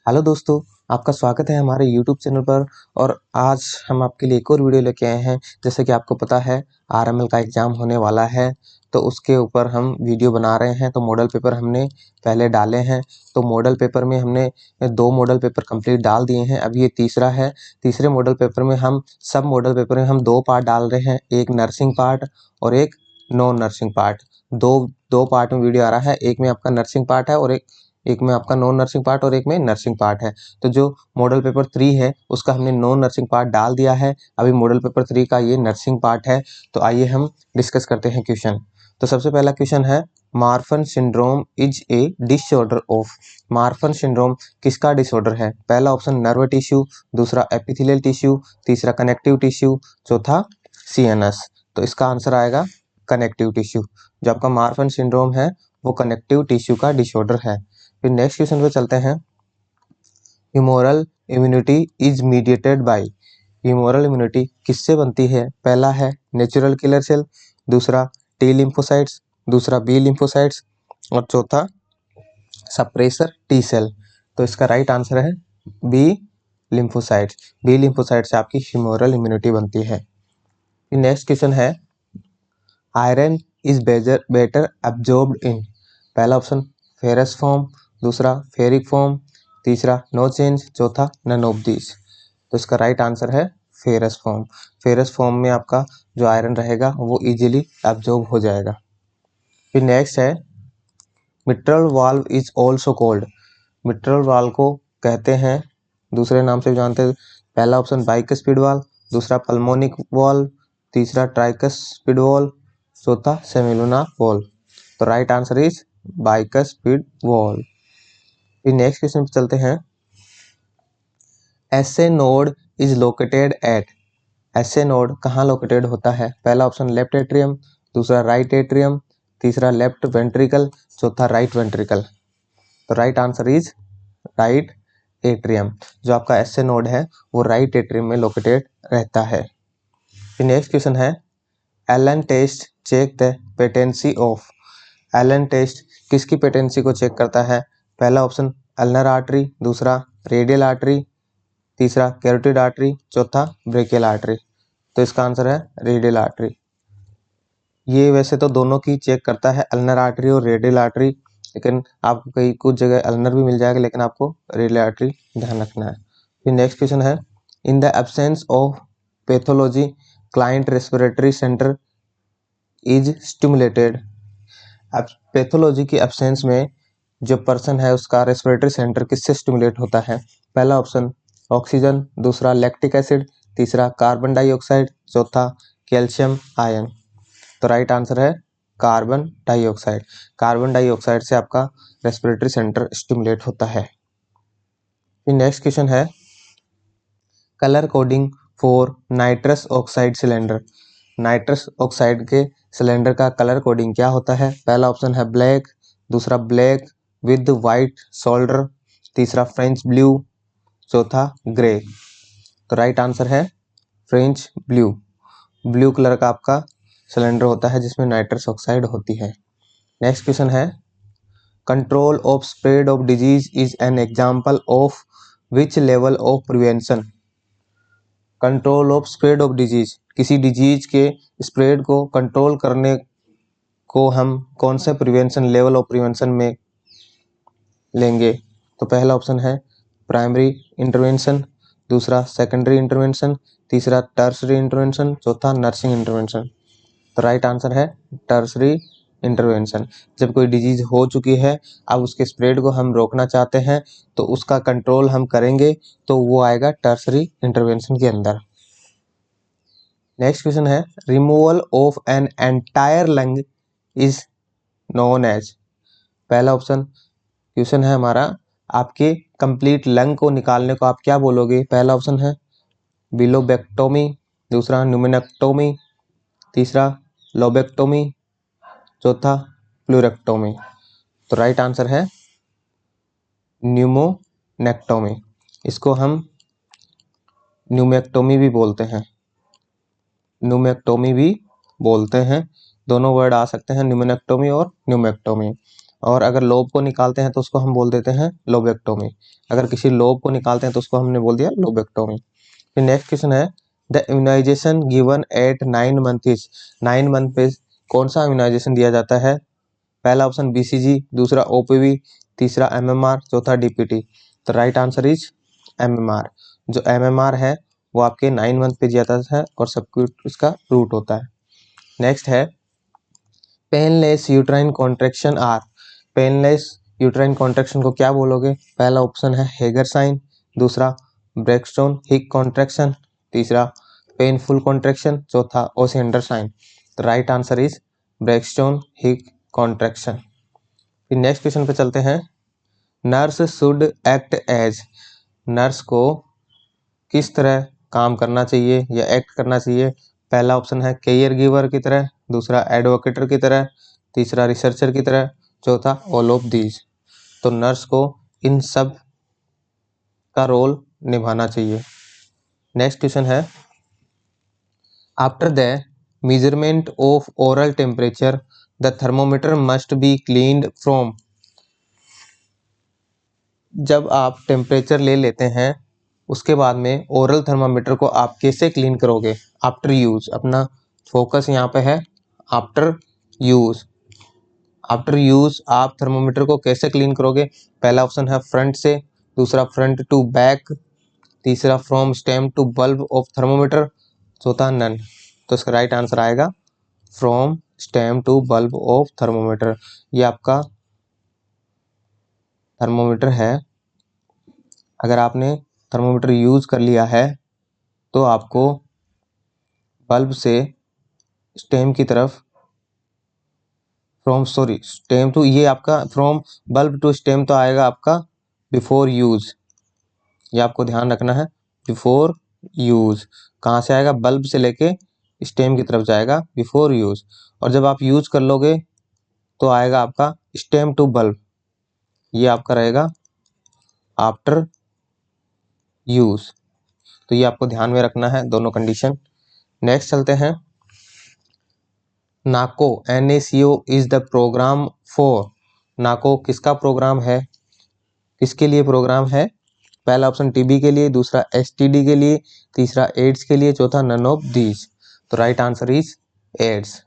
Hello दोस्तों, आपका स्वागत है हमारे यूट्यूब चैनल पर। और आज हम आपके लिए एक और वीडियो लेके आए हैं। जैसे कि आपको पता है आरएमएल का एग्ज़ाम होने वाला है, तो उसके ऊपर हम वीडियो बना रहे हैं। तो मॉडल पेपर हमने पहले डाले हैं। तो मॉडल पेपर में हमने 2 मॉडल पेपर कंप्लीट डाल दिए हैं, अब ये तीसरा है। तीसरे मॉडल पेपर में हम सब मॉडल पेपर में हम 2 पार्ट डाल रहे हैं, एक नर्सिंग पार्ट और एक नॉन नर्सिंग पार्ट। दो पार्ट में वीडियो आ रहा है, एक में आपका नर्सिंग पार्ट है और एक में आपका नॉन नर्सिंग पार्ट और एक में नर्सिंग पार्ट है। तो जो मॉडल पेपर 3 है उसका हमने नॉन नर्सिंग पार्ट डाल दिया है, अभी मॉडल पेपर 3 का ये नर्सिंग पार्ट है। तो आइए हम डिस्कस करते हैं क्वेश्चन। तो सबसे पहला क्वेश्चन है, Marfan syndrome is a disorder of. Marfan syndrome किसका डिसऑर्डर है? पहला ऑप्शन नर्व टिश्यू, दूसरा एपिथेलियल टिश्यू, तीसरा कनेक्टिव टिश्यू, चौथा सीएनएस। तो इसका आंसर आएगा कनेक्टिव टिश्यू। जो आपका मार्फन सिंड्रोम है वो कनेक्टिव टिश्यू का डिसऑर्डर है। फिर नेक्स्ट क्वेश्चन पे चलते हैं, humoral immunity is mediated by. Humoral immunity किससे बनती है? पहला है नेचुरल किलर सेल, दूसरा टी लिम्फोसाइट्स, दूसरा बी लिम्फोसाइट्स और चौथा सप्रेसर टी सेल। तो इसका राइट आंसर है बी लिम्फोसाइट्स। बी लिम्फोसाइट से आपकी ह्यूमोरल इम्यूनिटी बनती है। फिर नेक्स्ट क्वेश्चन है, आयरन इज बेटर एब्जॉर्ब्ड इन। पहला ऑप्शन फेरस फॉर्म, दूसरा फेरिक फॉर्म, तीसरा नो चेंज, चौथा नन ऑफ दिस। तो इसका राइट आंसर है फेरस फॉर्म। फेरस फॉर्म में आपका जो आयरन रहेगा वो इजीली एब्जॉर्ब हो जाएगा। फिर नेक्स्ट है, mitral valve is also called. Mitral valve को कहते हैं, दूसरे नाम से भी जानते हैं। पहला ऑप्शन बाइकस्पिड वाल्व, दूसरा पल्मोनिक वाल्व, तीसरा ट्राइकस्पिड वाल्व, चौथा सेमिलुना वाल्व। तो right answer is bicuspid valve. फिर नेक्स्ट क्वेश्चन पे चलते हैं, SA node is located at. SA node कहाँ लोकेटेड होता है? पहला ऑप्शन लेफ्ट एट्रियम, दूसरा राइट एट्रियम, तीसरा लेफ्ट वेंट्रिकल, चौथा राइट वेंट्रिकल। तो right answer is right atrium. जो आपका एसए नोड है वो राइट एट्रियम में लोकेटेड रहता है। फिर नेक्स्ट क्वेश्चन है, Allen test check the patency of. Allen test किसकी पेटेंसी को चेक करता है? पहला ऑप्शन अल्नर आर्टरी, दूसरा रेडियल आर्टरी, तीसरा कैरोटिड आर्टरी, चौथा ब्रेकियल आर्टरी। तो इसका आंसर है रेडियल आर्टरी। ये वैसे तो दोनों की चेक करता है, अल्नर आर्टरी और रेडियल आर्टरी, लेकिन आपको कई कुछ जगह अल्नर भी मिल जाएगा, लेकिन आपको रेडियल आर्टरी ध्यान रखना है। फिर नेक्स्ट क्वेश्चन है, in the absence of pathology client respiratory centre is stimulated. अब पैथोलॉजी की एब्सेंस में जो पर्सन है उसका रेस्पिरेटरी सेंटर किससे स्टिमुलेट होता है? पहला ऑप्शन ऑक्सीजन, दूसरा लैक्टिक एसिड, तीसरा कार्बन डाइऑक्साइड, चौथा कैल्शियम आयन। तो राइट आंसर है कार्बन डाइऑक्साइड। कार्बन डाइऑक्साइड से आपका रेस्पिरेटरी सेंटर स्टिमुलेट होता है। फिर नेक्स्ट क्वेश्चन है, colour coding for nitrous oxide cylinder. Nitrous oxide के सिलेंडर का कलर कोडिंग क्या होता है? पहला ऑप्शन है ब्लैक, दूसरा ब्लैक विद वाइट शोल्डर, तीसरा फ्रेंच ब्लू, चौथा ग्रे। तो राइट आंसर है फ्रेंच ब्लू। ब्लू कलर का आपका सिलेंडर होता है जिसमें नाइट्रस ऑक्साइड होती है। नेक्स्ट क्वेश्चन है, control of spread of disease is an example of which level of prevention. Control of spread of disease, किसी डिजीज के स्प्रेड को कंट्रोल करने को हम कौन से प्रिवेंशन लेवल ऑफ प्रिवेंशन में लेंगे? तो पहला ऑप्शन है प्राइमरी इंटरवेंशन, दूसरा सेकेंडरी इंटरवेंशन, तीसरा टर्सरी इंटरवेंशन, चौथा नर्सिंग इंटरवेंशन। तो राइट आंसर है टर्सरी इंटरवेंशन। जब कोई डिजीज हो चुकी है, अब उसके स्प्रेड को हम रोकना चाहते हैं, तो उसका कंट्रोल हम करेंगे, तो वो आएगा टर्सरी इंटरवेंशन के अंदर। नेक्स्ट क्वेश्चन है, removal of an entire lung is known as. पहला ऑप्शन क्वेश्चन है हमारा, आपके कंप्लीट लंग को निकालने को आप क्या बोलोगे? पहला ऑप्शन है बिलोबेक्टोमी, दूसरा न्यूमेनेक्टोमी, तीसरा लोबेक्टोमी, चौथा प्लूरेक्टोमी। तो राइट आंसर है न्यूमोनेक्टोमी। इसको हम न्यूमेक्टोमी भी बोलते हैं, न्यूमेक्टोमी भी बोलते हैं। दोनों वर्ड आ सकते हैं, न्यूमेनेक्टोमी और न्यूमेक्टोमी। और अगर लोब को निकालते हैं तो उसको हम बोल देते हैं लोबेक्टोमी। अगर किसी लोब को निकालते हैं तो उसको हमने बोल दिया लोबेक्टोमी। फिर नेक्स्ट क्वेश्चन है the immunization given at 9 month is. 9 month पे कौन सा इम्यूनाइजेशन दिया जाता है? पहला ऑप्शन BCG, दूसरा OPV, तीसरा MMR, चौथा DPT। तो राइट आंसर इज MMR। जो MMR है वो आपके 9 मंथ पे दिया जाता है और सबक्यूट उसका रूट होता है। नेक्स्ट है painless uterine contraction are. Painless uterine contraction को क्या बोलोगे? पहला ऑप्शन है हेगर साइन, दूसरा ब्रेक्सटोन हिक कॉन्ट्रैक्शन, तीसरा पेनफुल कॉन्ट्रैक्शन, चौथा ओसेंडर साइन। तो right answer is Braxton Hick contraction. फिर नेक्स्ट क्वेश्चन पे चलते हैं। Nurse should act as. Nurse को किस तरह काम करना चाहिए या एक्ट करना चाहिए? पहला ऑप्शन है केयर गिवर की तरह, दूसरा एडवोकेटर की तरह, तीसरा रिसर्चर की तरह, चौथा ऑल ऑफ दीज। तो नर्स को इन सब का रोल निभाना चाहिए। नेक्स्ट क्वेश्चन है after the measurement of oral temperature the thermometer must be cleaned from. जब आप टेम्परेचर ले लेते हैं उसके बाद में ओरल थर्मामीटर को आप कैसे क्लीन करोगे? After use. अपना फोकस यहाँ पे है आफ्टर यूज। आफ्टर यूज आप थर्मोमीटर को कैसे क्लीन करोगे? पहला ऑप्शन है फ्रंट से, दूसरा फ्रंट टू बैक, तीसरा from stem to bulb of thermometer, चौथा नन। तो इसका राइट आंसर आएगा from stem to bulb of thermometer. ये आपका थर्मोमीटर है। अगर आपने थर्मोमीटर यूज कर लिया है तो आपको बल्ब से स्टेम की तरफ स्टेम टू, ये आपका फ्रॉम बल्ब टू स्टेम तो आएगा आपका बिफोर यूज। ये आपको ध्यान रखना है बिफोर यूज। कहाँ से आएगा? बल्ब से लेके स्टेम की तरफ जाएगा बिफोर यूज। और जब आप यूज कर लोगे तो आएगा आपका स्टेम टू बल्ब। ये आपका रहेगा आफ्टर यूज। तो ये आपको ध्यान में रखना है दोनों कंडीशन। नेक्स्ट चलते हैं। नाको NACO is the programme for. नाको किसका प्रोग्राम है? किसके लिए प्रोग्राम है? पहला ऑप्शन TB के लिए, दूसरा STD के लिए, तीसरा एड्स के लिए, चौथा नन ऑफ दीज। तो राइट आंसर इज एड्स।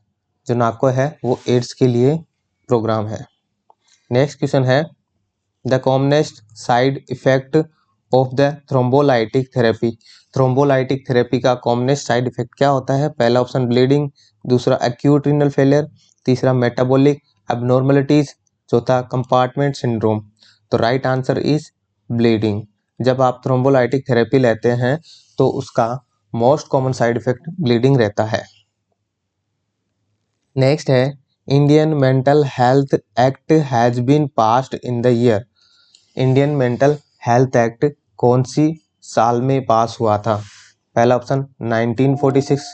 जो नाको है वो एड्स के लिए प्रोग्राम है। नेक्स्ट क्वेश्चन है the commonest side effect of the thrombolytic therapy. Thrombolytic therapy का कॉमनेस्ट साइड इफेक्ट क्या होता है? पहला ऑप्शन ब्लीडिंग, दूसरा एक्यूट रीनल फेलियर, तीसरा मेटाबॉलिक एबनॉर्मलिटीज, चौथा कंपार्टमेंट सिंड्रोम। तो राइट आंसर इज ब्लीडिंग। जब आप थ्रोम्बोलाइटिक थेरेपी लेते हैं तो उसका most common side effect bleeding रहता है। नेक्स्ट है Indian mental health act has been passed in the year. Indian mental health act कौन सी साल में पास हुआ था? पहला ऑप्शन 1946,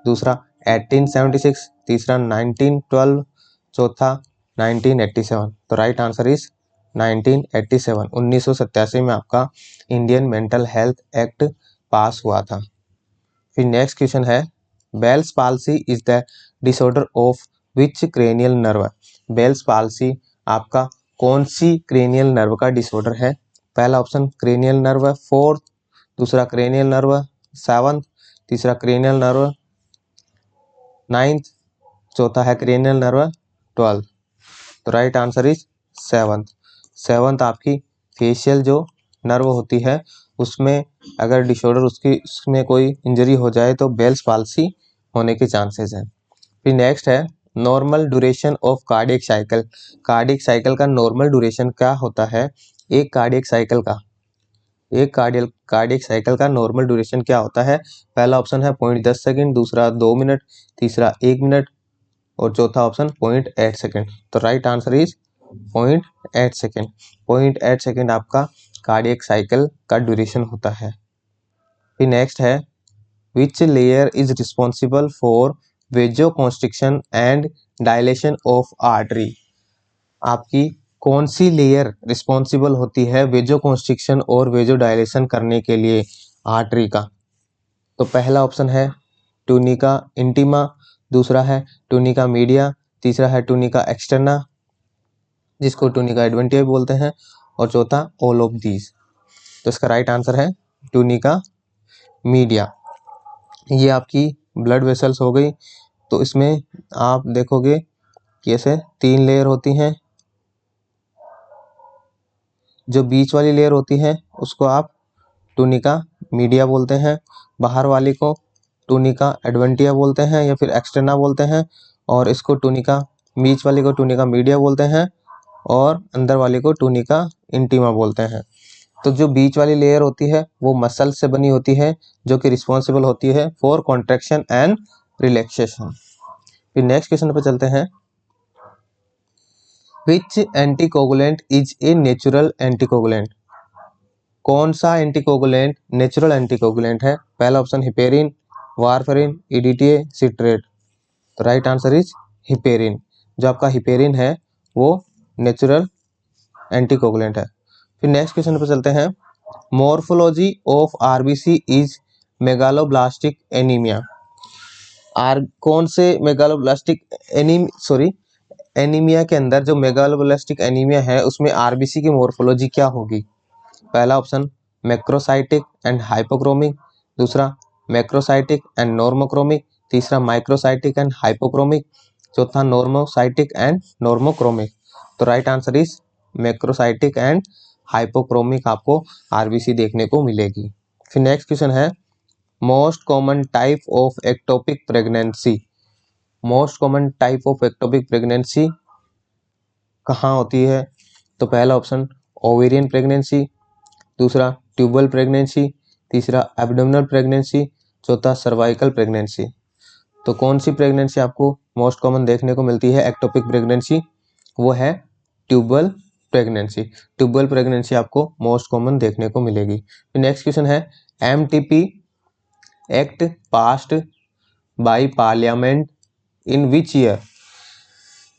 दूसरा 1876, तीसरा 1912, चौथा 1987। तो राइट आंसर इज 1987। 1987 में आपका इंडियन मेंटल हेल्थ एक्ट पास हुआ था। फिर नेक्स्ट क्वेश्चन है Bell's palsy is the disorder of which cranial nerve. Bell's palsy आपका कौन सी क्रेनियल नर्व का डिसऑर्डर है? पहला ऑप्शन क्रेनियल नर्व 4, दूसरा क्रेनियल नर्व 7, तीसरा क्रेनियल नर्व 9th, चौथा है क्रेनियल नर्व 12। तो राइट आंसर इज 7th आपकी फेशियल जो नर्व होती है उसमें अगर डिसऑर्डर उसमें कोई इंजरी हो जाए तो बेल्स पाल्सी होने के चांसेस हैं। फिर नेक्स्ट है normal duration of cardiac cycle. Cardiac cycle का नॉर्मल ड्यूरेशन क्या होता है? एक कार्डियक साइकिल का नॉर्मल ड्यूरेशन क्या होता है? पहला ऑप्शन है 0.10 सेकेंड, दूसरा 2 मिनट, तीसरा 1 मिनट और चौथा ऑप्शन 0.8 सेकेंड। तो right answer is 0.8 second. 0.8 second आपका कार्डियक साइकिल का ड्यूरेशन होता है। फिर नेक्स्ट है which layer is responsible for vasoconstriction and dilation of artery. आपकी कौन सी लेयर रिस्पॉन्सिबल होती है वेजोकॉन्स्ट्रिक्शन और वेजो डायलेशन करने के लिए आर्टरी का? तो पहला ऑप्शन है ट्यूनिका इंटीमा, दूसरा है ट्यूनिका मीडिया, तीसरा है ट्यूनिका एक्सटर्ना, जिसको टूनिका एडवेंटिया भी बोलते हैं, और चौथा ऑल ऑफ दीज। तो इसका राइट आंसर है टूनिका मीडिया। ये आपकी ब्लड वेसल्स हो गई। तो इसमें आप देखोगे कि ऐसे 3 लेयर होती हैं। जो बीच वाली लेयर होती है उसको आप टूनिका मीडिया बोलते हैं, बाहर वाली को टूनिका एडवेंटिया बोलते हैं या फिर एक्सटर्ना बोलते हैं, और इसको टूनिका, बीच वाली को टूनिका मीडिया बोलते हैं, और अंदर वाली को टूनिका इंटीमा बोलते हैं। तो जो बीच वाली लेयर होती है वो मसल से बनी होती है, जो कि रिस्पॉन्सिबल होती है फॉर कॉन्ट्रैक्शन एंड रिलैक्सेशन। फिर नेक्स्ट क्वेश्चन पे चलते हैं। Which anticoagulant is a natural anticoagulant? कौन सा एंटीकोगुलेंट नेचुरल एंटीकोगुलेंट है? पहला option heparin, warfarin, EDTA, citrate. तो राइट आंसर इज हिपेरिन। जो आपका हिपेरिन है वो नेचुरल एंटीकोगुलेंट है। फिर नेक्स्ट क्वेश्चन पर चलते हैं। Morphology of RBC is megaloblastic anaemia. कौन से मेगालोब्लास्टिक एनीमिया के अंदर जो मेगालोब्लास्टिक एनीमिया है उसमें आरबीसी की मॉर्फोलॉजी क्या होगी? पहला ऑप्शन मैक्रोसाइटिक एंड हाइपोक्रोमिक, दूसरा मैक्रोसाइटिक एंड नॉर्मोक्रोमिक, तीसरा माइक्रोसाइटिक एंड हाइपोक्रोमिक, चौथा नॉर्मोसाइटिक एंड नॉर्मोक्रोमिक। तो right answer is macrocytic and hypochromic आपको आरबीसी देखने को मिलेगी। फिर नेक्स्ट क्वेश्चन है। Most common type of ectopic pregnancy. Most common type of ectopic pregnancy कहाँ होती है? तो पहला ऑप्शन ओवेरियन प्रेगनेंसी, दूसरा ट्यूबल प्रेगनेंसी, तीसरा एब्डोमिनल प्रेगनेंसी, चौथा सर्वाइकल प्रेगनेंसी। तो कौन सी प्रेगनेंसी आपको मोस्ट कॉमन देखने को मिलती है एक्टोपिक प्रेगनेंसी? वो है ट्यूबल प्रेगनेंसी। ट्यूबल प्रेगनेंसी आपको मोस्ट कॉमन देखने को मिलेगी। नेक्स्ट क्वेश्चन है। MTP act passed by parliament in which year?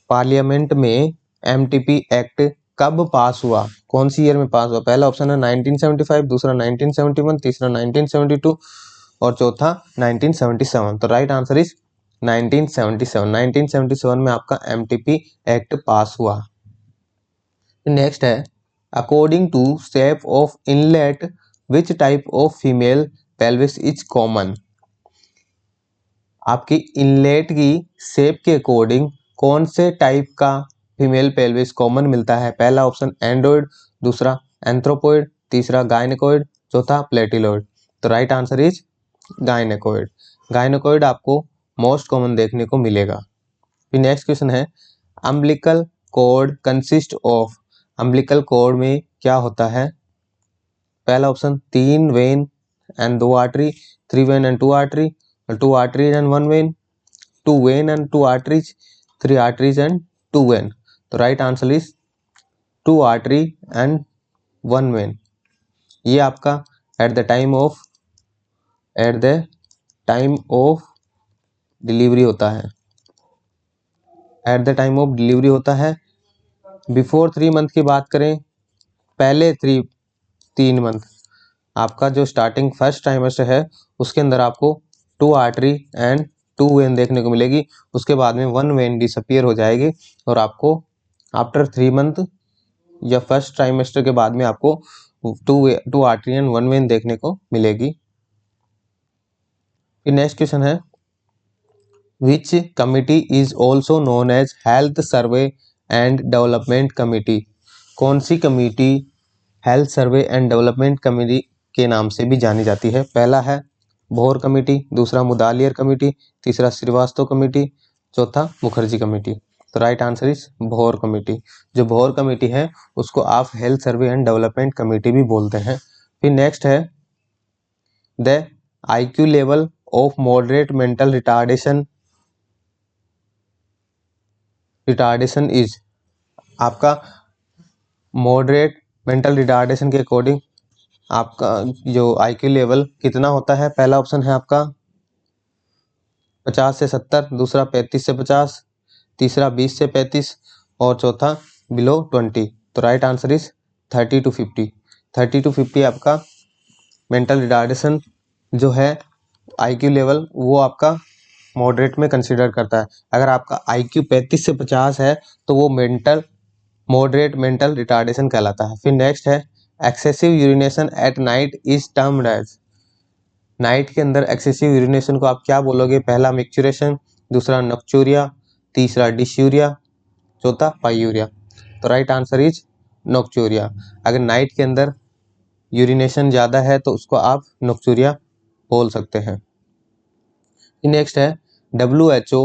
Parliament में एमटीपी एक्ट कब पास हुआ? कौन सी ईयर में पास हुआ? पहला ऑप्शन है 1975, दूसरा 1971, तीसरा 1972 और चौथा 1977। तो राइट आंसर इज 1977। 1977 में आपका एमटीपी एक्ट पास हुआ। नेक्स्ट है। According to shape of inlet which type of female pelvis is common? आपकी इनलेट की शेप के अकॉर्डिंग कौन से टाइप का फीमेल पेल्विस कॉमन मिलता है? पहला ऑप्शन एंड्रॉइड, दूसरा एंथ्रोपॉइड, तीसरा गायनेकोइड, चौथा प्लेटिलॉइड। तो right answer is gynaecoid. Gynaecoid आपको मोस्ट कॉमन देखने को मिलेगा। फिर नेक्स्ट क्वेश्चन है। Umbilical cord consist of? Umbilical cord में क्या होता है? पहला option 3 vein and 2 artery, 3 vein and 2 artery, 2 arteries and 1 vein, 2 vein and 2 arteries, 3 arteries and 2 vein. तो right answer is 2 artery and 1 vein. ये आपका at the time of delivery होता है। Eight the time of delivery होता है। Before 3 month की बात करें, पहले 3 मंथ आपका जो स्टार्टिंग फर्स्ट ट्राइमेस्टर है उसके अंदर आपको 2 आर्टरी एंड 2 वेन देखने को मिलेगी। उसके बाद में 1 वेन डिसअपियर हो जाएगी और आपको आफ्टर 3 मंथ या फर्स्ट ट्राइमेस्टर के बाद में आपको 2 आर्टरी एंड 1 वेन देखने को मिलेगी। फिर नेक्स्ट क्वेश्चन है। Which committee is also known as health survey and development committee? कौन सी committee health survey and development committee के नाम से भी जानी जाती है? पहला है भोर कमेटी, दूसरा मुदालियर कमेटी, तीसरा श्रीवास्तव कमेटी, चौथा मुखर्जी कमेटी। तो राइट आंसर इज भोर कमेटी। जो भोर कमेटी है उसको आप health survey and development committee भी बोलते हैं। फिर नेक्स्ट है। The IQ level of moderate mental retardation is? आपका मॉडरेट मेंटल रिटार्डेशन के अकॉर्डिंग आपका जो IQ लेवल कितना होता है? पहला ऑप्शन है आपका 50 से 70, दूसरा 35 से 50, तीसरा 20 से 35 और चौथा बिलो 20। तो right answer is 30 to 50। 30 to 50 आपका मेंटल रिटार्डेशन जो है IQ लेवल वो आपका मॉडरेट में कंसिडर करता है। अगर आपका IQ 35 से 50 है तो वो मेंटल मॉडरेट मेंटल रिटार्डेशन कहलाता है। फिर नेक्स्ट है excessive urination at night is termed as. Night के अंदर एक्सेसिव यूरिनेशन को आप क्या बोलोगे? पहला मिक्चुरेशन, दूसरा नॉक्चूरिया, तीसरा डिस्यूरिया, चौथा पाइयूरिया। तो राइट आंसर इज नॉक्चूरिया। अगर नाइट के अंदर यूरिनेशन ज़्यादा है तो उसको आप नॉक्चूरिया बोल सकते हैं। नेक्स्ट है WHO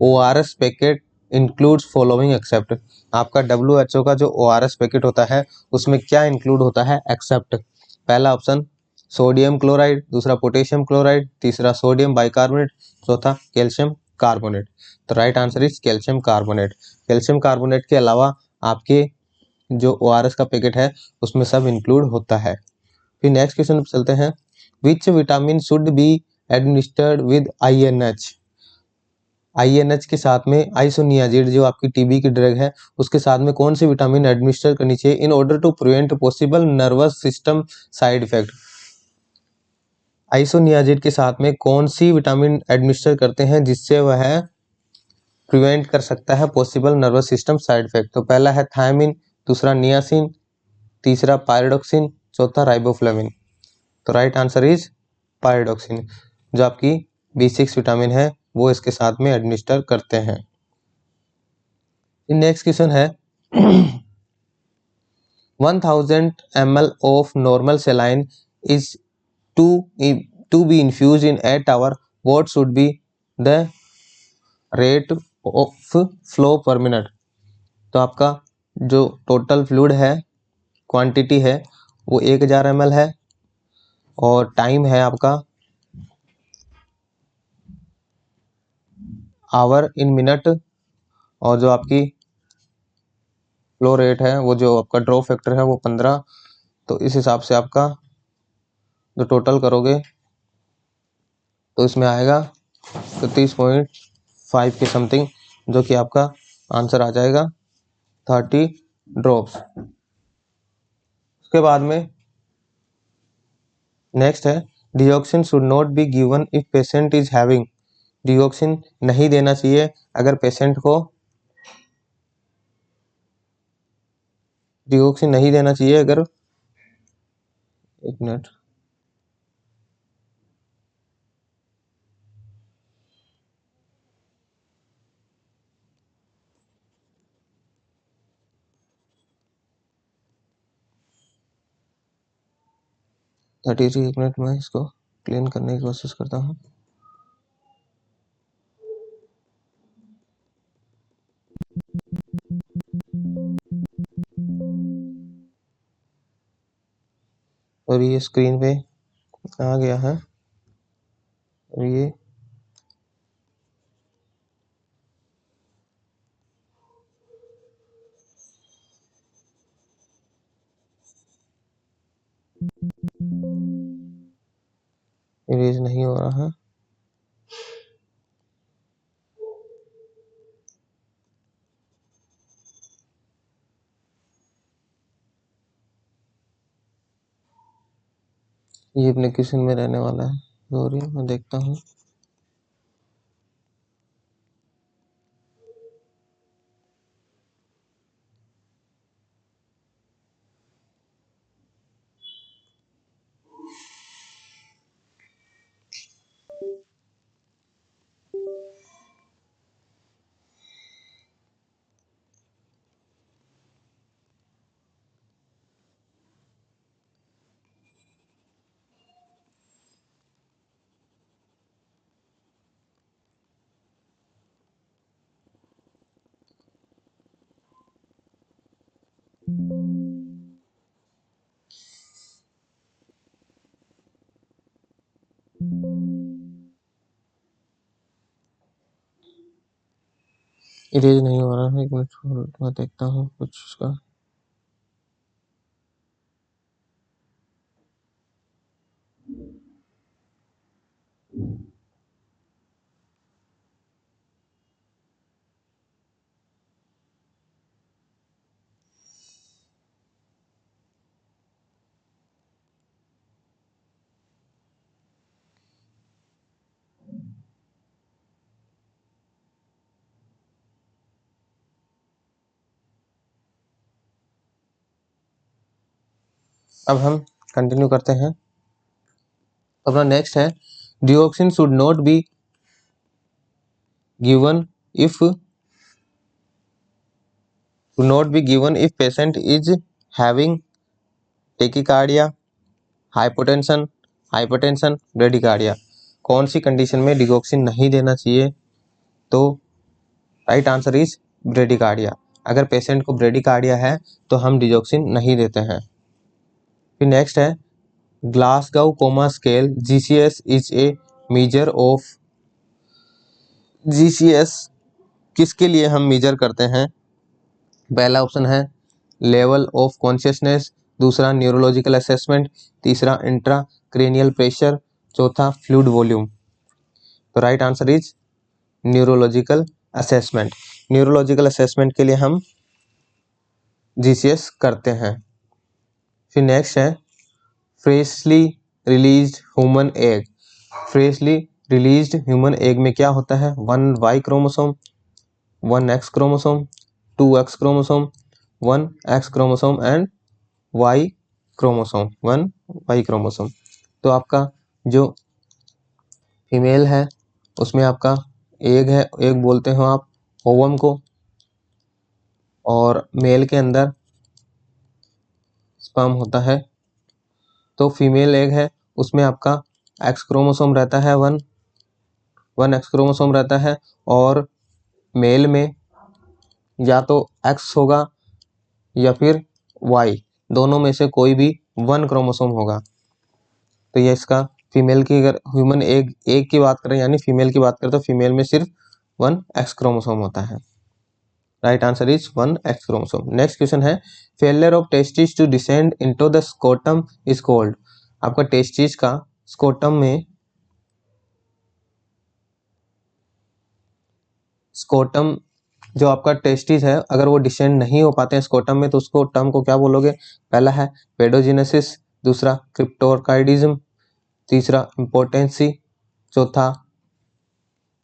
ORS packet includes following except. आपका WHO का जो ORS पैकेट होता है उसमें क्या इंक्लूड होता है? एक्सेप्ट। पहला ऑप्शन सोडियम क्लोराइड, दूसरा पोटेशियम क्लोराइड, तीसरा सोडियम बाइकार्बोनेट, चौथा कैल्शियम कार्बोनेट। तो right answer is calcium carbonate. Calcium carbonate के अलावा आपके जो ORS का पैकेट है उसमें सब इंक्लूड होता है। फिर नेक्स्ट क्वेश्चन पे चलते हैं। Which vitamin should be administered with INH। INH के साथ में आइसोनियाजिड जो आपकी टीबी की ड्रग है उसके साथ में कौन सी विटामिन एडमिनिस्टर करनी चाहिए in order to prevent possible nervous system side effect. Isoniazid के साथ में कौन सी विटामिन एडमिनिस्टर करते हैं जिससे वह प्रिवेंट कर सकता है possible nervous system side effect? तो पहला है थायमिन, दूसरा नियासिन, तीसरा पायरोडोक्सिन, चौथा राइबोफ्लेविन। तो राइट आंसर इज पायरोडोक्सिन। जो आपकी B6 विटामिन है वो इसके साथ में एडमिनिस्टर करते हैं। नेक्स्ट क्वेश्चन है 1000 ml of normal saline is to to be infused in 8 hour. What should be the rate of flow per minute? तो आपका जो टोटल फ्लूइड है क्वांटिटी है वो 1000 ml है और टाइम है आपका आवर इन मिनट, और जो आपकी फ्लो रेट है वो जो आपका ड्रॉप फैक्टर है वो 15। तो इस हिसाब से आपका जो टोटल करोगे तो इसमें आएगा 30.5 के समथिंग, जो कि आपका आंसर आ जाएगा 30 ड्रॉप्स। उसके बाद में नेक्स्ट है digoxin should not be given if patient is having. Digoxin नहीं देना चाहिए अगर पेशेंट को डिओक्सिन नहीं देना चाहिए अगर, एक मिनट, एक मिनट में इसको क्लीन करने की कोशिश करता हूँ। और ये स्क्रीन पे आ गया है और ये इरेज नहीं हो रहा है। ये अपने किचन में रहने वाला है। सॉरी, मैं देखता हूँ। इरेज नहीं हो रहा है, एक मिनट मैं देखता हूँ कुछ उसका। अब हम कंटिन्यू करते हैं। अपना नेक्स्ट है digoxin should not be given if patient is having tachycardia, hypotension, bradycardia. कौन सी कंडीशन में डिगोक्सिन नहीं देना चाहिए? तो राइट आंसर इज ब्रेडिकार्डिया। अगर पेशेंट को ब्रेडिकार्डिया है तो हम डिगोक्सिन नहीं देते हैं। फिर नेक्स्ट है Glasgow coma scale GCS is a measure of. GCS किसके लिए हम मेजर करते हैं? पहला ऑप्शन है लेवल ऑफ कॉन्शियसनेस, दूसरा न्यूरोलॉजिकल असेसमेंट, तीसरा इंट्राक्रेनियल प्रेशर, चौथा फ्लूइड वॉल्यूम। तो right answer is neurological assessment. Neurological assessment के लिए हम GCS करते हैं। फिर नेक्स्ट है freshly released human egg. Freshly released human egg में क्या होता है? 1Y chromosome, 1X chromosome, 2X chromosome, 1X chromosome and Y chromosome, 1Y chromosome. तो आपका जो फीमेल है उसमें आपका एग है, एग बोलते हो आप ओवम को, और मेल के अंदर स्पर्म होता है। तो फीमेल एग है उसमें आपका X क्रोमोसोम रहता है, 1X क्रोमोसोम रहता है, और मेल में या तो X होगा या फिर Y, दोनों में से कोई भी 1 क्रोमोसोम होगा। तो ये इसका फीमेल की, अगर ह्यूमन एग की बात करें यानी फीमेल की बात करें तो फीमेल में सिर्फ 1X क्रोमोसोम होता है। Right answer is 1X chromosome. Next question है failure of testis to descend into the scrotum is called. आपका टेस्टिस का स्कोटम में, स्कोटम जो आपका टेस्टिस है अगर वो डिसेंड नहीं हो पाते हैं स्कोटम में तो उसको टर्म को क्या बोलोगे? पहला है पेडोजिनेसिस, दूसरा क्रिप्टोकाइडिज्म, तीसरा इम्पोर्टेंसी, चौथा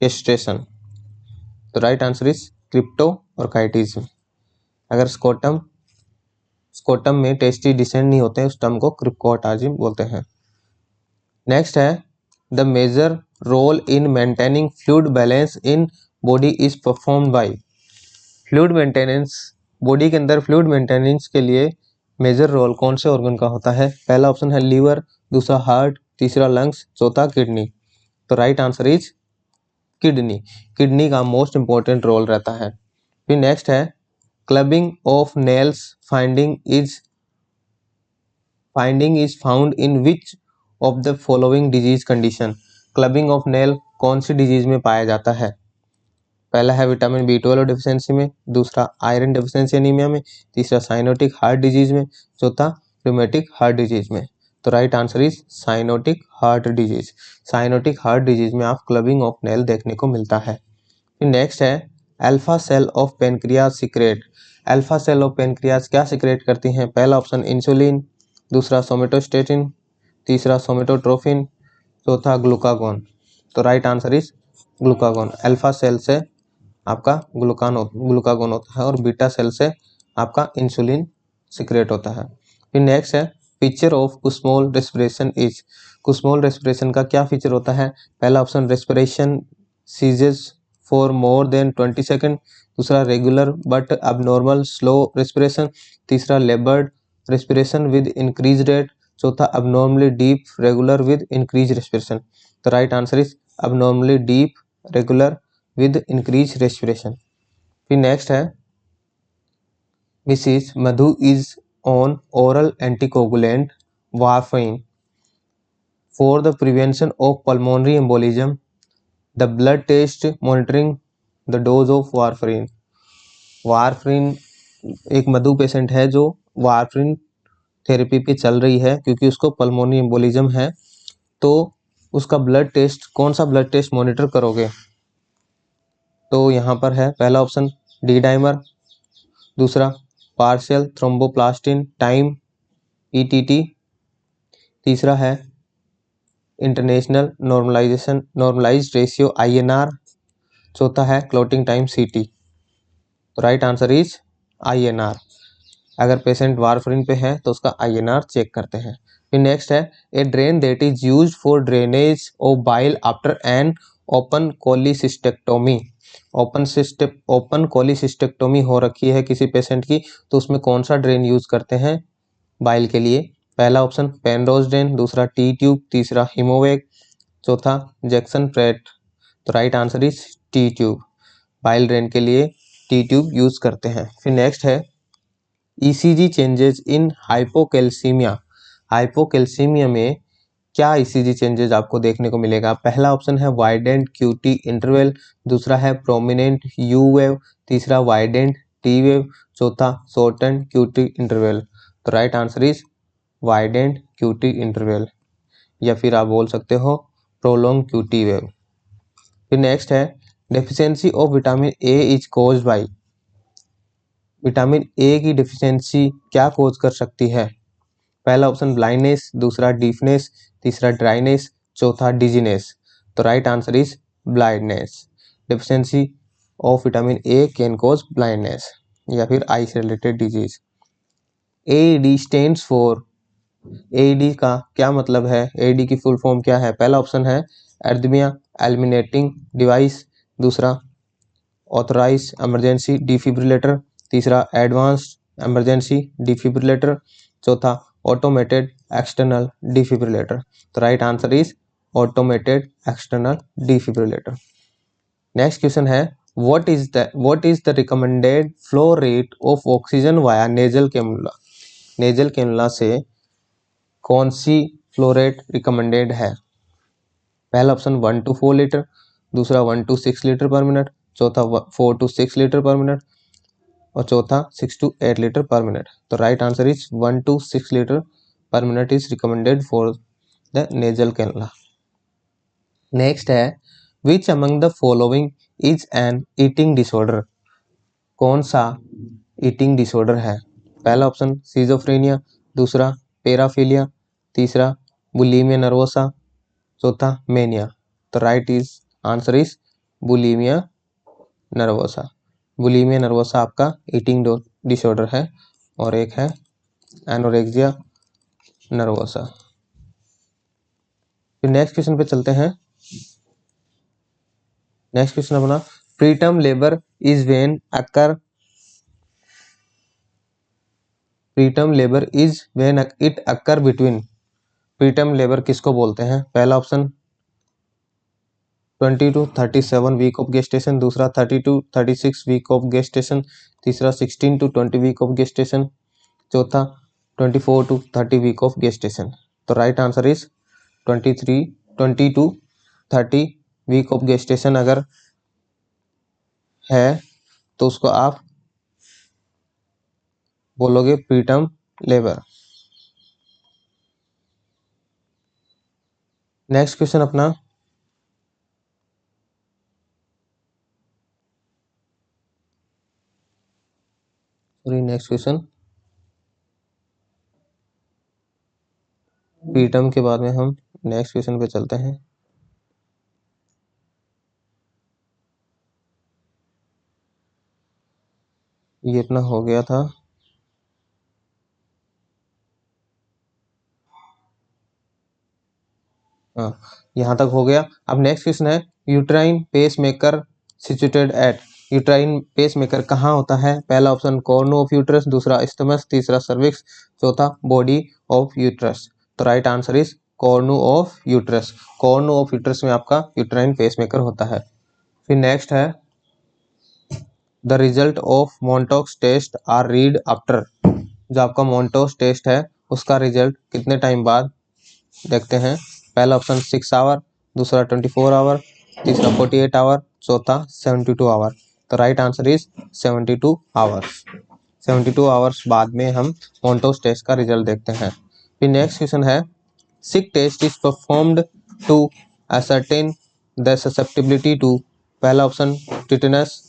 केस्ट्रेशन। तो राइट आंसर इज क्रिप्टो और काइटिज्म। अगर स्कोटम में टेस्टी डिसेंड नहीं होते हैं उस टर्म को क्रिप्टोकाइटिज्म बोलते हैं। नेक्स्ट है the major role in maintaining fluid balance in body is performed by. Fluid maintenance, body के अंदर फ्लूइड मेंटेनेंस के लिए मेजर रोल कौन से ऑर्गन का होता है? पहला ऑप्शन है लीवर, दूसरा हार्ट, तीसरा लंग्स, चौथा किडनी। तो right answer is kidney. Kidney का मोस्ट इंपॉर्टेंट रोल रहता है। फिर नेक्स्ट है clubbing of nails finding is found in which of the following disease condition. Clubbing of nail कौन सी डिजीज में पाया जाता है? पहला है विटामिन B12 डिफिशियंसी में, दूसरा आयरन डिफिशियंसी एनीमिया में, तीसरा साइनोटिक हार्ट डिजीज में, चौथा रूमेटिक हार्ट डिजीज में। तो right answer is cyanotic heart disease. Cyanotic heart disease में आप क्लबिंग ऑफ नेल देखने को मिलता है। फिर नेक्स्ट है alpha cell of pancreas secrete. Alpha cell of pancreas क्या सीक्रेट करती हैं? पहला ऑप्शन इंसुलिन, दूसरा सोमेटोस्टेटिन, तीसरा सोमेटोट्रोफिन, चौथा ग्लूकागोन। तो right answer is glucagon. Alpha cell से आपका ग्लूकागोन होता है और बीटा सेल से आपका इंसुलिन सीक्रेट होता है। फिर नेक्स्ट है feature of Kussmaul respiration is. Kussmaul respiration का क्या फीचर होता है? पहला option respiration ceases for more than 20 second, दूसरा regular but abnormal slow respiration, तीसरा laboured respiration with increase rate, चौथा abnormally deep regular with increase respiration. तो right answer is abnormally deep regular with increase respiration. फिर next है Mrs Madhu is on oral anticoagulant warfarin for the prevention of pulmonary embolism, the blood test monitoring the dose of warfarin. Warfarin, एक Madhu patient है जो वारफरीन therapy पे चल रही है क्योंकि उसको पल्मोनरी एम्बोलिज्म है, तो उसका ब्लड टेस्ट, कौन सा ब्लड टेस्ट मॉनिटर करोगे? तो यहाँ पर है पहला ऑप्शन डी डाइमर, दूसरा पार्शियल थ्रोम्बोप्लास्टिन टाइम ETT, तीसरा है इंटरनेशनल नॉर्मलाइज्ड रेशियो INR, चौथा है क्लोटिंग टाइम CT। तो राइट आंसर इज INR। अगर पेशेंट वारफरिन पे है तो उसका INR चेक करते हैं। फिर नेक्स्ट है a drain that is used for drainage of bile after an open cholecystectomy. Open cholecystectomy हो रखी है किसी पेशेंट की, तो उसमें कौन सा ड्रेन यूज करते हैं बाइल के लिए? पहला ऑप्शन पेनरोज ड्रेन, दूसरा टी ट्यूब, तीसरा हिमोवेग, चौथा जैक्सन प्रेट। तो right answer is T tube. Bile drain के लिए टी ट्यूब यूज करते हैं। फिर नेक्स्ट है ECG changes in hypocalcaemia. Hypocalcaemia में क्या ECG चेंजेस आपको देखने को मिलेगा? पहला ऑप्शन है वाइडेंट QT इंटरवल, दूसरा है प्रोमिनेंट U वेव, तीसरा वाइडेंट T वेव, चौथा शॉर्टेंड QT इंटरवल। तो right answer is widened QT interval, या फिर आप बोल सकते हो प्रोलॉन्ग QT वेव। फिर नेक्स्ट है deficiency of vitamin A is caused by. Vitamin A की डेफिशिएंसी क्या कॉज कर सकती है? पहला ऑप्शन ब्लाइंडनेस, दूसरा डीफनेस, तीसरा ड्राइनेस, चौथा डिजीनेस। तो right answer is blindness. Deficiency of vitamin A can cause blindness या फिर आई से related disease. AED stands for. AED का क्या मतलब है? AED की फुल फॉर्म क्या है? पहला ऑप्शन है एरिथमिया एलिमिनेटिंग डिवाइस, दूसरा ऑथराइज इमरजेंसी डिफिब्रिलेटर, तीसरा एडवांस्ड इमरजेंसी डिफिब्रिलेटर, चौथा ऑटोमेटेड एक्सटर्नल डिफिब्रिलेटर। तो right answer is automated external defibrillator. Next question है what is the recommended flow rate of oxygen via nasal cannula. Nasal cannula से कौन सी flow rate recommended है? पहला option 1 to 4 litre, दूसरा 1 to 6 litre per minute, चौथा 4 to 6 litre per minute और चौथा 6 to 8 litre per minute. तो right answer is 1 to 6 litre per minute is recommended for the nasal cannula. Next है which among the following is an eating disorder. कौन सा eating disorder है? पहला option schizophrenia, दूसरा paraphilia, तीसरा bulimia nervosa, चौथा mania. तो right is answer is bulimia nervosa. Bulimia nervosa आपका ईटिंग डिसऑर्डर है और एक है एनोरेक्सिया नर्वोसा। फिर नेक्स्ट क्वेश्चन पे चलते हैं। नेक्स्ट क्वेश्चन अपना preterm labour is when occur. Preterm labour is when it occur between. Preterm labour किसको बोलते हैं? पहला option 20 to 37 week of gestation, दूसरा 30 to 36 वीक ऑफ गेस्टेशन, तीसरा 16 to 20 वीक ऑफ गेस्टेशन, चौथा 24 to 30 वीक ऑफ गेस्टेशन। तो right answer is 20 to 30 week of gestation अगर है तो उसको आप बोलोगे प्रीटर्म लेबर। नेक्स्ट क्वेश्चन अपना नेक्स्ट क्वेश्चन प्रीटर्म के बाद में हम नेक्स्ट क्वेश्चन पे चलते हैं। ये इतना हो गया था। हाँ, यहाँ तक हो गया। अब नेक्स्ट क्वेश्चन है uterine pace maker situated at. Uterine pace maker कहाँ होता है? पहला ऑप्शन कॉर्न ऑफ यूट्रस, दूसरा स्टमक, तीसरा सर्विक्स, चौथा बॉडी ऑफ यूट्रस। तो right answer is corn of uterus. Corn of uterus में आपका यूट्राइन पेस मेकर होता है। फिर नेक्स्ट है the result of Mantoux test are read after. जो आपका मोंटोक्स टेस्ट है उसका रिजल्ट कितने टाइम बाद देखते हैं? पहला ऑप्शन 6 आवर, दूसरा 24 आवर, तीसरा 48 आवर, चौथा 72 आवर। तो right answer is 72 hours. 72 hours बाद में हम मोंटोक्स टेस्ट का रिजल्ट देखते हैं। फिर नेक्स्ट क्वेश्चन है Schick test is performed to ascertain the susceptibility to. पहला ऑप्शन टिटेनस,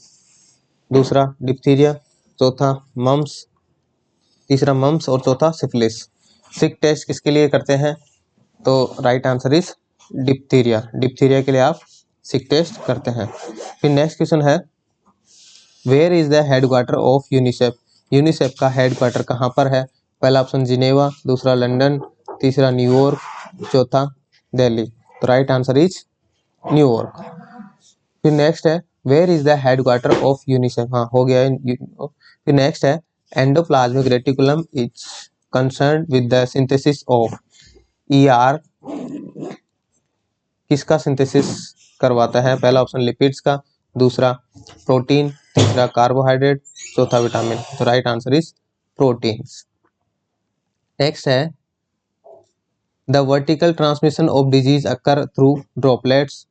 दूसरा डिप्थीरिया, चौथा मम्स, तीसरा मम्स और चौथा सिफिलिस। सिक टेस्ट किसके लिए करते हैं? तो right answer is diphtheria. Diphtheria के लिए आप सिक टेस्ट करते हैं। फिर नेक्स्ट क्वेश्चन है where is the headquarter of UNICEF. UNICEF का हेडक्वार्टर कहाँ पर है? पहला ऑप्शन जिनेवा, दूसरा लंदन, तीसरा न्यूयॉर्क, चौथा दिल्ली। तो राइट आंसर इज न्यूयॉर्क। फिर नेक्स्ट है where is the headquarter of UNICEF, हाँ हो गया है। फिर नेक्स्ट है endoplasmic reticulum is concern with the synthesis of ER, किसका सिंथेसिस करवाता है? पहला ऑप्शन लिपिड्स का, दूसरा प्रोटीन, तीसरा कार्बोहाइड्रेट, चौथा विटामिन। तो right answer is proteins. Next है the vertical transmission of disease occur through droplets,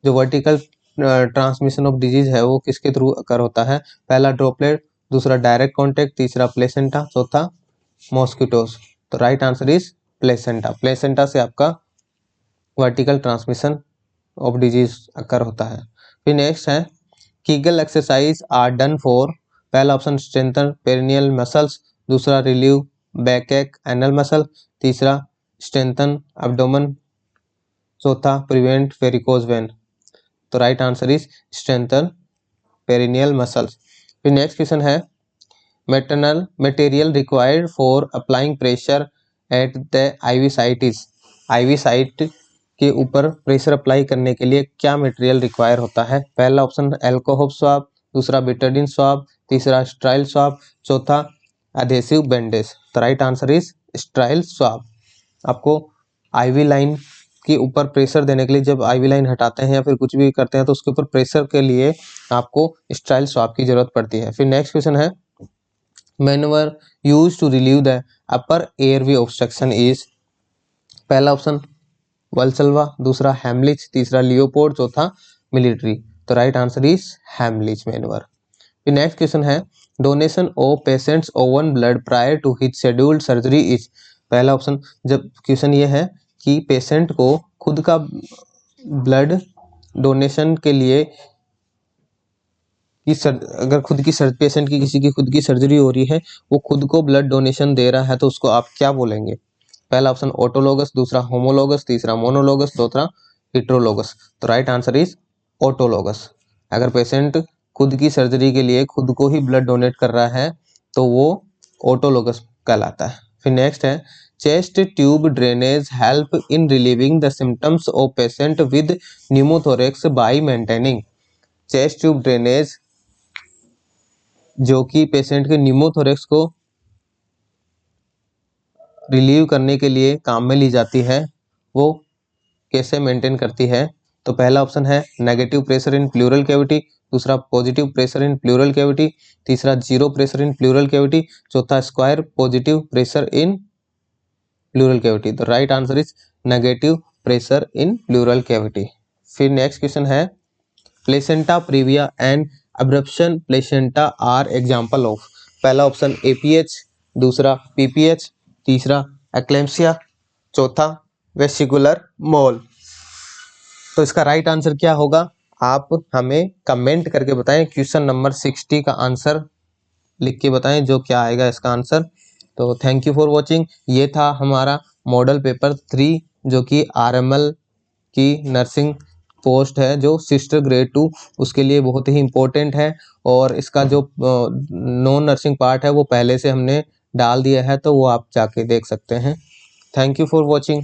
जो वर्टिकल ट्रांसमिशन ऑफ डिजीज है वो किसके थ्रू अकर होता है? पहला ड्रॉपलेट, दूसरा डायरेक्ट कॉन्टेक्ट, तीसरा प्लेसेंटा, चौथा मॉस्किटोस। तो right answer is placenta. Placenta से आपका vertical transmission of disease occur होता है। फिर नेक्स्ट है Kegel exercise are done for, पहला ऑप्शन स्ट्रेंथन पेरिनियल मसल्स, दूसरा रिलीव बैकएक एनल मसल, तीसरा स्ट्रेंथन एब्डोमेन, चौथा प्रिवेंट वेरिकोज वेन। तो right answer is strengthen perineal muscles. फिर नेक्स्ट क्वेश्चन है maternal material required for applying pressure at the ivy site is, ivy site के ऊपर pressure apply करने के लिए क्या मटेरियल रिक्वायर होता है? पहला ऑप्शन एल्कोहोल स्वाब, दूसरा बिटाडिन स्वाब, तीसरा स्ट्राइल स्वाब, चौथा एडहेसिव बैंडेज। तो राइट आंसर इज स्ट्राइल स्वाब। आपको आईवी लाइन के ऊपर प्रेशर देने के लिए, जब आईवी लाइन हटाते हैं या फिर कुछ भी करते हैं तो उसके ऊपर प्रेशर के लिए आपको स्ट्राइल स्वाब की जरूरत पड़ती है। फिर नेक्स्ट क्वेश्चन है manoeuvre use to relieve the upper airway obstruction is, पहला ऑप्शन वल्सल्वा, दूसरा हैमलिच, तीसरा लियोपोर्ड, चौथा मिलिट्री। तो right answer is Heimlich manoeuvre. फिर नेक्स्ट क्वेश्चन है donation of patients own blood prior to his scheduled surgery is, पहला option, जब question ये है कि पेशेंट को खुद का ब्लड डोनेशन के लिए अगर खुद की पेशेंट की किसी की खुद की सर्जरी हो रही है, वो खुद को ब्लड डोनेशन दे रहा है, तो उसको आप क्या बोलेंगे? पहला ऑप्शन ऑटोलोगस, दूसरा होमोलोगस, तीसरा मोनोलोगस, चौथा हिट्रोलोगस। तो राइट आंसर इज ऑटोलोगस। अगर पेशेंट खुद की सर्जरी के लिए खुद को ही ब्लड डोनेट कर रहा है तो वो ऑटोलोगस कहलाता है। फिर नेक्स्ट है chest tube drainage help in relieving the symptoms of patient with pneumothorax bye maintaining, chest tube drainage जो कि पेशेंट के न्यूमोथोरेक्स को रिलीव करने के लिए काम में ली जाती है, वो कैसे मेंटेन करती है? तो पहला ऑप्शन है negative pressure in pleural cavity, दूसरा positive pressure in pleural cavity, तीसरा zero pressure in pleural cavity, चौथा square positive pressure in pleural cavity. तो right answer is negative pressure in pleural cavity. फिर नेक्स्ट क्वेश्चन है placenta praevia and abruption placenta are example of, पहला option APH, दूसरा PPH, तीसरा eclampsia, चौथा vesicular mole. तो इसका राइट आंसर क्या होगा? आप हमें कमेंट करके बताएं, क्वेश्चन नंबर 60 का आंसर लिख के बताएं जो क्या आएगा इसका आंसर। तो थैंक यू फॉर वॉचिंग। ये था हमारा मॉडल पेपर 3 जो कि RML की नर्सिंग पोस्ट है जो सिस्टर ग्रेड 2, उसके लिए बहुत ही इम्पोर्टेंट है। और इसका जो नॉन नर्सिंग पार्ट है वो पहले से हमने डाल दिया है, तो वो आप जाके देख सकते हैं। Thank you for watching.